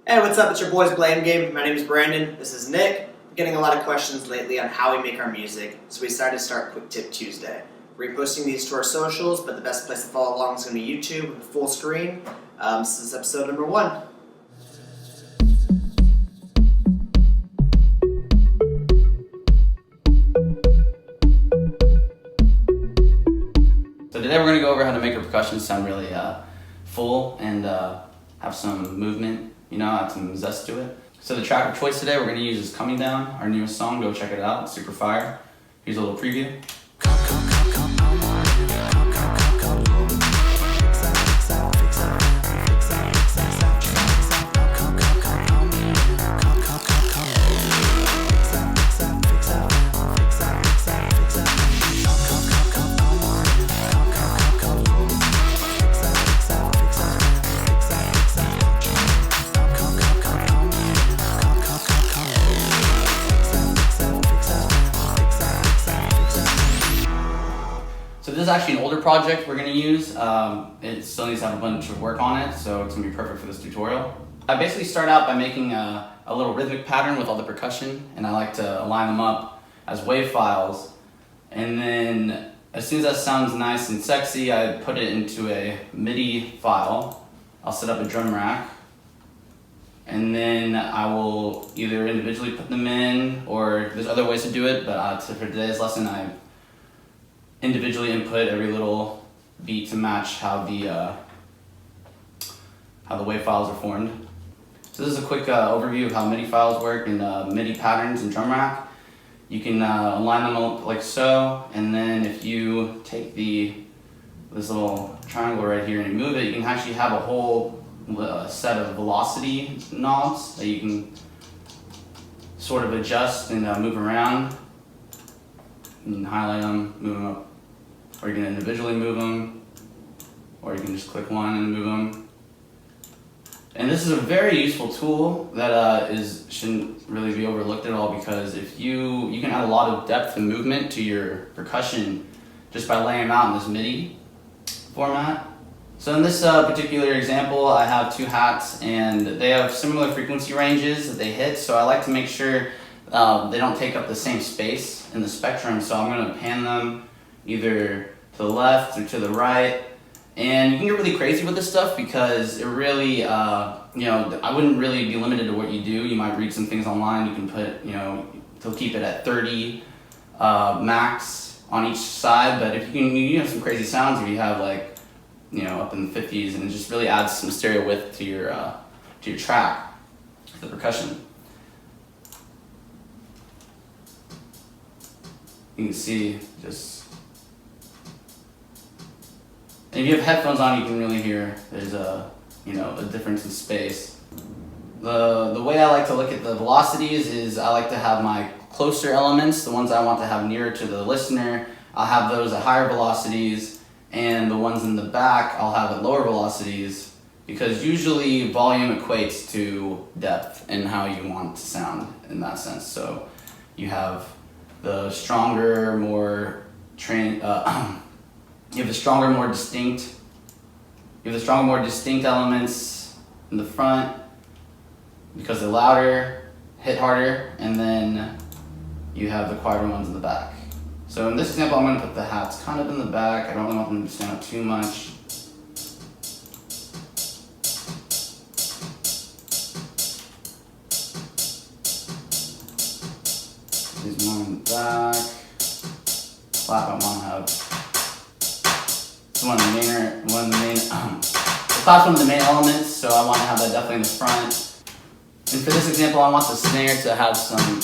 Hey, what's up? It's your boys Blame Game. My name is Brandon. This is Nick. I'm getting a lot of questions lately on how we make our music, so we decided to start Quick Tip Tuesday. We're posting these to our socials, but the best place to follow along is going to be YouTube with full screen. This is episode number 1. So today we're going to go over how to make our percussion sound really full and have some movement, have some zest to it. So the track of choice today we're going to use is Coming Down, our newest song. Go check it out, it's super fire. Here's a little preview. So this is actually an older project we're going to use. It still needs to have a bunch of work on it, so it's going to be perfect for this tutorial. I basically start out by making a little rhythmic pattern with all the percussion, and I like to align them up as wave files. And then as soon as that sounds nice and sexy, I put it into a MIDI file. I'll set up a drum rack, and then I will either individually put them in, or there's other ways to do it, but for today's lesson I individually input every little beat to match how the wave files are formed. So this is a quick overview of how MIDI files work and MIDI patterns in drum rack. You can align them like so, and then if you take this little triangle right here and you move it, you can actually have a whole set of velocity knobs that you can sort of adjust and move around. You can highlight them, move them up, or you can individually move them, or you can just click one and move them. And this is a very useful tool that shouldn't really be overlooked at all, because if you can add a lot of depth and movement to your percussion just by laying them out in this MIDI format. So in this particular example, I have 2 hats, and they have similar frequency ranges that they hit, so I like to make sure they don't take up the same space in the spectrum, so I'm going to pan them either to the left or to the right. And you can get really crazy with this stuff, because it really, I wouldn't really be limited to what you do. You might read some things online. You can put, they'll keep it at 30 max on each side, but if you have some crazy sounds, if you have like, up in the 50s, and it just really adds some stereo width to your track, the percussion. You can see just, and if you have headphones on, you can really hear there's a difference in space. The way I like to look at the velocities is I like to have my closer elements, the ones I want to have nearer to the listener, I'll have those at higher velocities, and the ones in the back I'll have at lower velocities, because usually volume equates to depth and how you want to sound in that sense. So you have the stronger, more you have the stronger, more distinct elements in the front because they're louder, hit harder, and then you have the quieter ones in the back. So in this example, I'm going to put the hats kind of in the back. I don't really want them to stand out too much. These more in the back. Clap, I want to have the clap's one of the main elements, so I want to have that definitely in the front. And for this example, I want the snare to have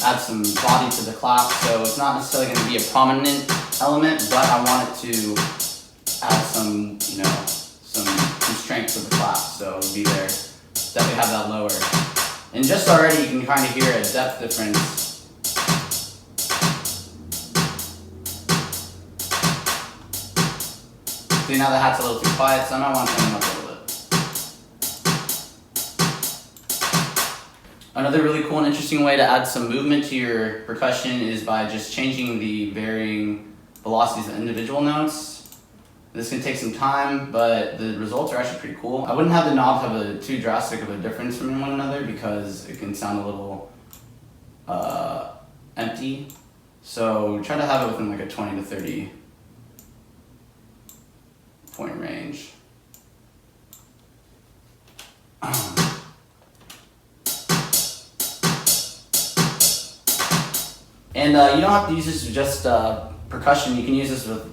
add some body to the clap, so it's not necessarily going to be a prominent element, but I want it to add some strength to the clap, so it'll be there. Definitely have that lower. And just already you can kind of hear a depth difference. See, now the hat's a little too quiet, so I might want to turn them up a little bit. Another really cool and interesting way to add some movement to your percussion is by just changing the varying velocities of individual notes. This can take some time, but the results are actually pretty cool. I wouldn't have the knobs have too drastic of a difference from one another because it can sound a little empty. So try to have it within like a 20 to 30 point range. And you don't have to use this with just percussion. You can use this with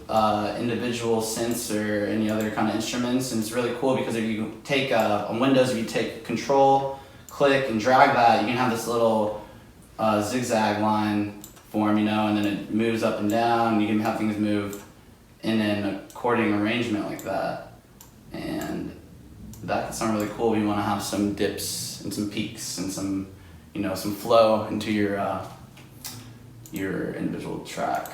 individual synths or any other kind of instruments, and it's really cool because if you take on Windows, if you take Control, click, and drag that, you can have this little zigzag line form, you know, and then it moves up and down. You can have things move in an according arrangement like that, and that can sound really cool. You want to have some dips and some peaks and some, you know, some flow into your individual track.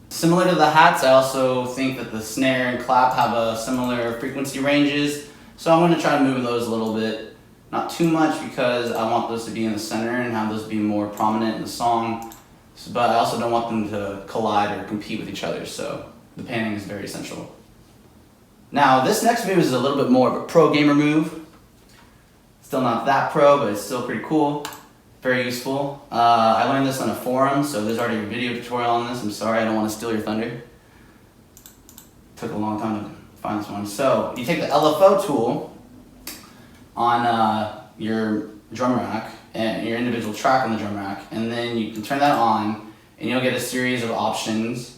Similar to the hats, I also think that the snare and clap have a similar frequency ranges, so I'm going to try to move those a little bit. Not too much because I want those to be in the center and have those be more prominent in the song, but I also don't want them to collide or compete with each other, so the panning is very essential. Now, this next move is a little bit more of a pro gamer move. Still not that pro, but it's still pretty cool. Very useful. I learned this on a forum, so there's already a video tutorial on this. I'm sorry, I don't want to steal your thunder. Took a long time to find this one. So, you take the LFO tool on your drum rack, and your individual track on the drum rack, and then you can turn that on, and you'll get a series of options.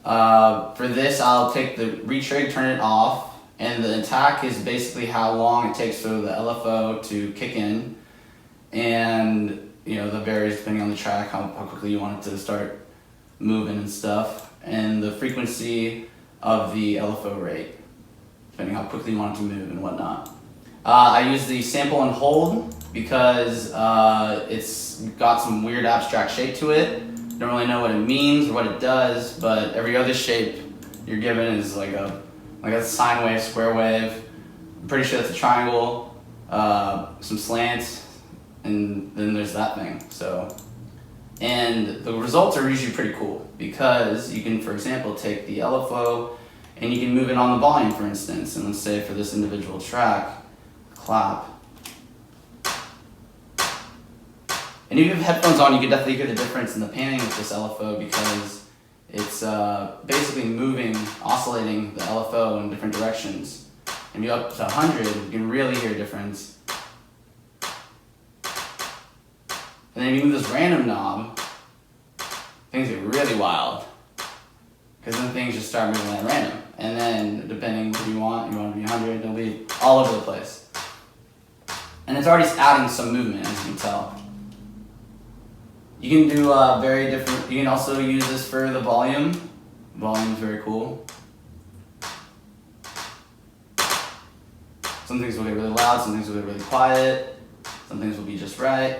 For this, I'll take the retrig, turn it off, and the attack is basically how long it takes for the LFO to kick in, and you know, that varies depending on the track, how quickly you want it to start moving and stuff, and the frequency of the LFO rate, depending how quickly you want it to move and whatnot. I use the sample and hold because it's got some weird abstract shape to it. Don't really know what it means or what it does, but every other shape you're given is like a sine wave, square wave. I'm pretty sure that's a triangle, some slants, and then there's that thing. So, and the results are usually pretty cool because you can, for example, take the LFO and you can move it on the volume, for instance, and let's say for this individual track, clap. And if you have headphones on, you can definitely hear the difference in the panning with this LFO because it's basically moving, oscillating the LFO in different directions. And you up to 100, you can really hear a difference. And then if you move this random knob, things get really wild. Because then things just start moving at random. And then depending what you want to be 100, it'll be all over the place. And it's already adding some movement, as you can tell. You can do very different, you can also use this for the volume. Volume is very cool. Some things will get really loud, some things will get really quiet, some things will be just right.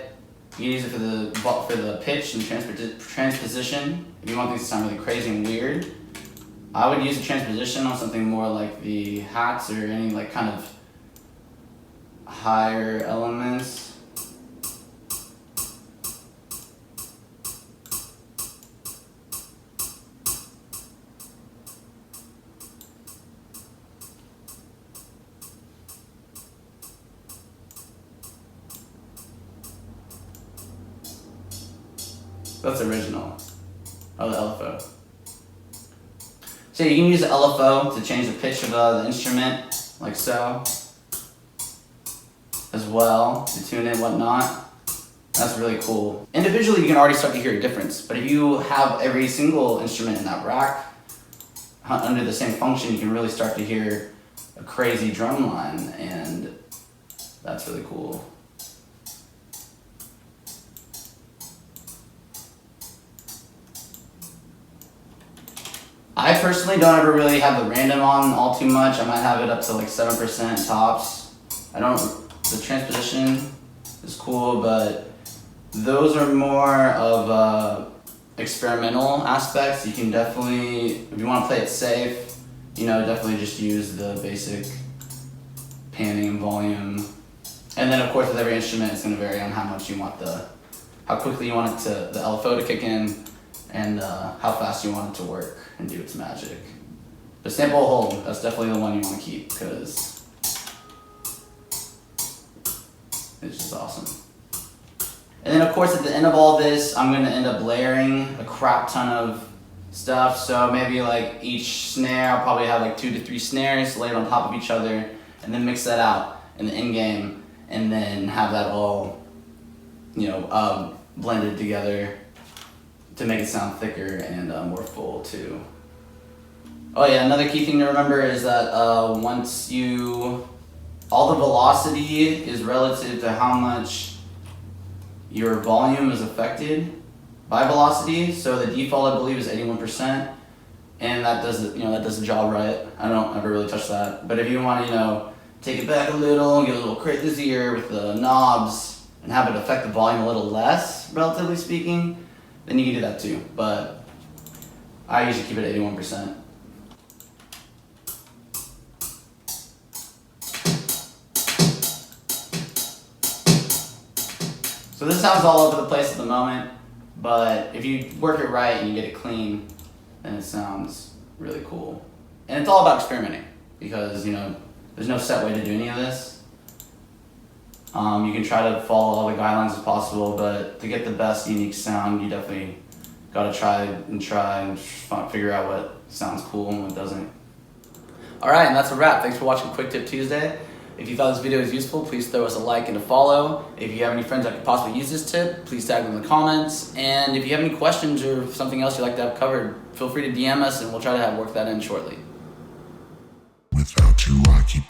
You can use it for the pitch and transposition. If you want things to sound really crazy and weird, I would use a transposition on something more like the hats or any like kind of higher elements. That's original. Oh, the LFO. So you can use the LFO to change the pitch of the instrument, like so, as well, to tune it, whatnot. That's really cool. Individually, you can already start to hear a difference, but if you have every single instrument in that rack under the same function, you can really start to hear a crazy drum line, and that's really cool. I personally don't ever really have the random on all too much. I might have it up to like 7% tops. The transposition is cool, but those are more of experimental aspects. You can definitely, if you want to play it safe, you know, definitely just use the basic panning and volume. And then of course with every instrument it's going to vary on how much you want the how quickly you want the LFO to kick in, and how fast you want it to work and do its magic. But sample hold, that's definitely the one you want to keep because it's just awesome. And then of course at the end of all this, I'm gonna end up layering a crap ton of stuff. So maybe like each snare, I'll probably have like 2 to 3 snares laid on top of each other, and then mix that out in the end game, and then have that all, blended together to make it sound thicker and more full too. Oh yeah, another key thing to remember is that all the velocity is relative to how much your volume is affected by velocity. So the default, I believe, is 81%, and that does the job right. I don't ever really touch that. But if you want to, take it back a little, get a little crazier with the knobs, and have it affect the volume a little less, relatively speaking, then you can do that too. But I usually keep it at 81%. So this sounds all over the place at the moment, but if you work it right and you get it clean, then it sounds really cool. And it's all about experimenting because, there's no set way to do any of this. You can try to follow all the guidelines as possible, but to get the best unique sound, you definitely gotta try and figure out what sounds cool and what doesn't. Alright, and that's a wrap. Thanks for watching Quick Tip Tuesday. If you thought this video was useful, please throw us a like and a follow. If you have any friends that could possibly use this tip, please tag them in the comments. And if you have any questions or something else you'd like to have covered, feel free to DM us and we'll try to work that in shortly. Without you, I keep